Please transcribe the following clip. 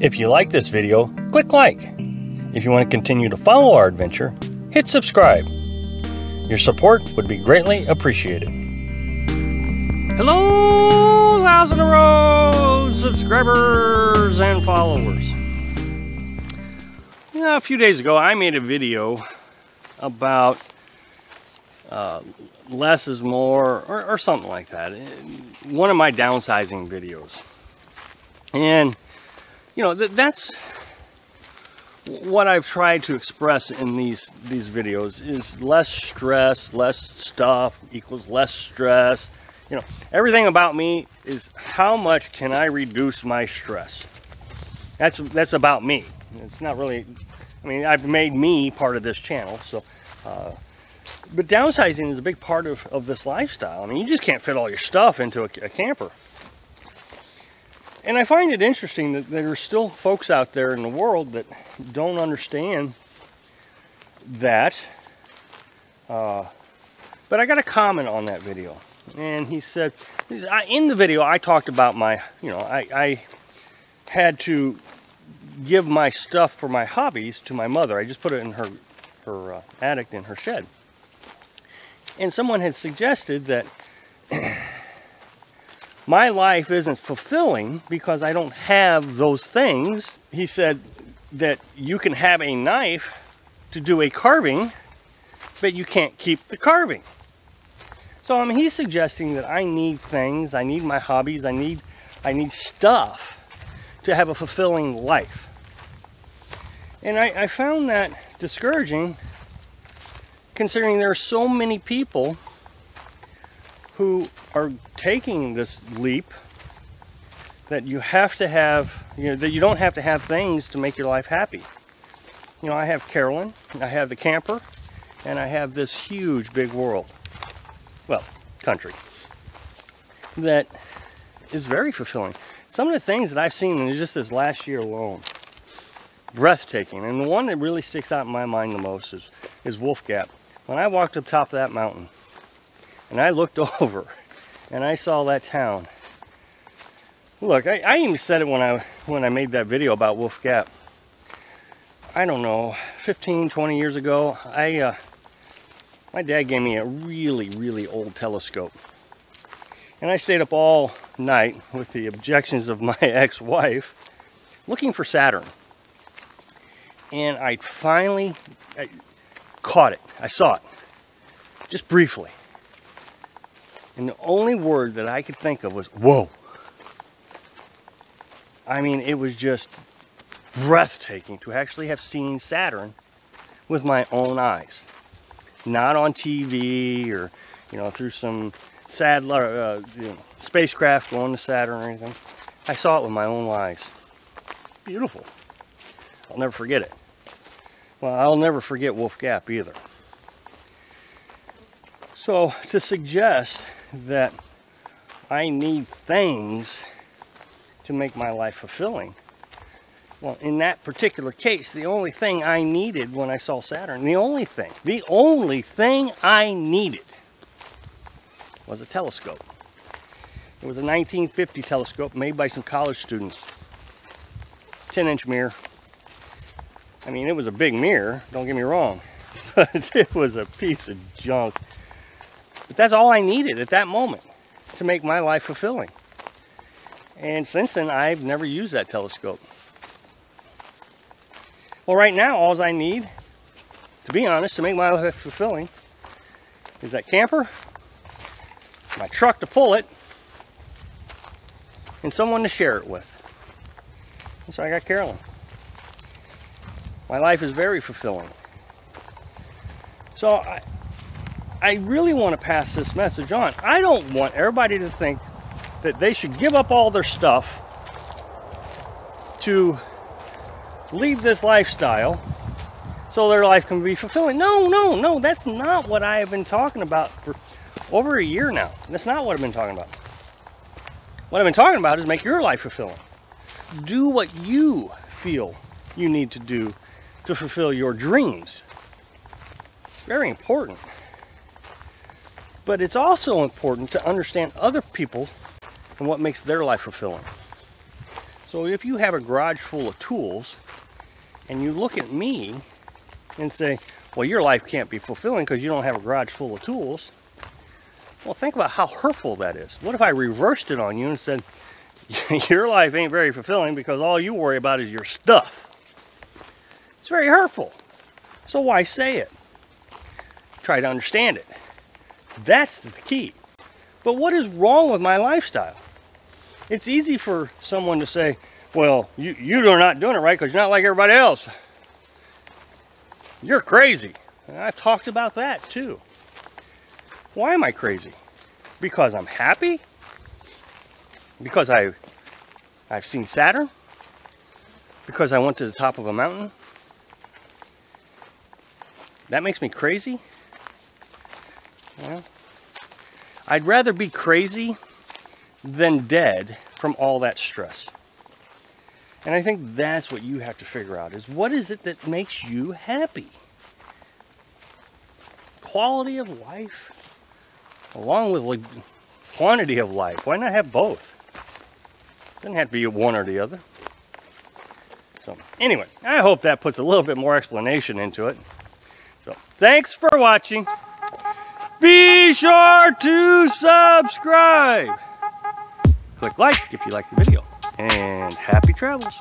If you like this video, click like. If you want to continue to follow our adventure, hit subscribe. Your support would be greatly appreciated. Hello, Thousand Road subscribers and followers. A few days ago, I made a video about less is more, or something like that. One of my downsizing videos. And, you know, that's what I've tried to express in these videos is less stress, less stuff equals less stress. You know, everything about me is how much can I reduce my stress. That's about me. It's not really, I mean, I've made me part of this channel, so but downsizing is a big part of this lifestyle. I mean, you just can't fit all your stuff into a camper. And I find it interesting that there are still folks out there in the world that don't understand that. But I got a comment on that video. And he said, in the video I talked about my, you know, I had to give my stuff for my hobbies to my mother. I just put it in her attic in her shed. And someone had suggested that my life isn't fulfilling because I don't have those things. He said that you can have a knife to do a carving, but you can't keep the carving. So I mean, he's suggesting that I need things, I need my hobbies, I need stuff to have a fulfilling life. And I found that discouraging, considering there are so many people who are taking this leap that you have to have, you know, that you don't have to have things to make your life happy. You know, I have Carolyn, I have the camper, and I have this huge big world, well, country, that is very fulfilling. Some of the things that I've seen in just this last year alone, breathtaking. And the one that really sticks out in my mind the most is Wolf Gap. When I walked up top of that mountain, and I looked over, and I saw that town. Look, I even said it when I made that video about Wolf Gap. I don't know, 15, 20 years ago, my dad gave me a really, really old telescope. And I stayed up all night with the objections of my ex-wife, looking for Saturn. And I finally caught it. I saw it, just briefly. And the only word that I could think of was, whoa. I mean, it was just breathtaking to actually have seen Saturn with my own eyes. Not on TV or, you know, through some spacecraft going to Saturn or anything. I saw it with my own eyes. Beautiful. I'll never forget it. Well, I'll never forget Wolf Gap either. So to suggest that I need things to make my life fulfilling. Well, in that particular case, the only thing I needed when I saw Saturn, the only thing I needed was a telescope. It was a 1950 telescope made by some college students. 10-inch mirror. I mean, it was a big mirror, don't get me wrong, but it was a piece of junk. But that's all I needed at that moment to make my life fulfilling. And since then, I've never used that telescope. Well, right now, all I need, to be honest, to make my life fulfilling is that camper, my truck to pull it, and someone to share it with. And so I got Carolyn. My life is very fulfilling. So I really want to pass this message on. I don't want everybody to think that they should give up all their stuff to lead this lifestyle so their life can be fulfilling. No, that's not what I have been talking about for over a year now. That's not what I've been talking about. What I've been talking about is make your life fulfilling. Do what you feel you need to do to fulfill your dreams. It's very important. But it's also important to understand other people and what makes their life fulfilling. So if you have a garage full of tools and you look at me and say, well, your life can't be fulfilling because you don't have a garage full of tools, well, think about how hurtful that is. What if I reversed it on you and said, your life ain't very fulfilling because all you worry about is your stuff? It's very hurtful. So why say it? Try to understand it. That's the key. But what is wrong with my lifestyle? It's easy for someone to say, well, you're not doing it right because you're not like everybody else. You're crazy. And I've talked about that too. Why am I crazy? Because I'm happy? Because I've seen Saturn? Because I went to the top of a mountain? That makes me crazy? Well, I'd rather be crazy than dead from all that stress. And I think that's what you have to figure out, is what is it that makes you happy? Quality of life, along with quantity of life. Why not have both? Doesn't have to be one or the other. So anyway, I hope that puts a little bit more explanation into it. So thanks for watching. Be sure to subscribe. Click like if you like the video. And happy travels.